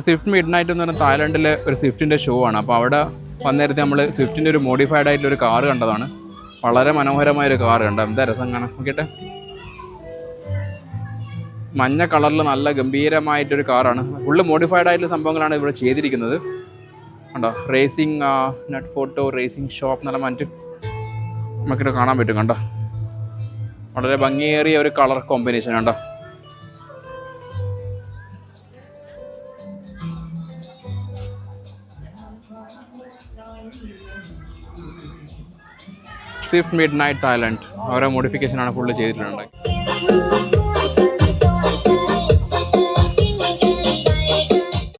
Swift mid night എന്ന് പറഞ്ഞാൽ തായ്ലൻഡിലെ ഒരു സ്വിഫ്റ്റിൻ്റെ ഷോ ആണ്. അപ്പോൾ അവിടെ വന്നേരത്തെ നമ്മൾ സ്വിഫ്റ്റിൻ്റെ ഒരു മോഡിഫൈഡ് ആയിട്ടുള്ളൊരു കാറ് കണ്ടതാണ്. വളരെ മനോഹരമായൊരു കാറ് കണ്ടോ, എന്താ രസം കാണാൻ. നോക്കിയിട്ട് മഞ്ഞ കളറിൽ നല്ല ഗംഭീരമായിട്ടൊരു കാറാണ്. ഫുള്ള് മോഡിഫൈഡ് ആയിട്ടുള്ള സംഭവങ്ങളാണ് ഇവിടെ ചെയ്തിരിക്കുന്നത് കണ്ടോ. റേസിംഗ് നട്ട് ഫോട്ടോ റേസിംഗ് ഷോപ്പ് എന്നുള്ള മറ്റ് നമുക്കിവിടെ കാണാൻ പറ്റും കണ്ടോ. വളരെ ഭംഗിയേറിയ ഒരു കളർ കോമ്പിനേഷൻ കണ്ടോ. സ്വിഫ്റ്റ് മിഡ് നൈറ്റ് തായ്ലൻഡ് ഓരോ മോഡിഫിക്കേഷനാണ് ഫുള്ള് ചെയ്തിട്ടുള്ളത്.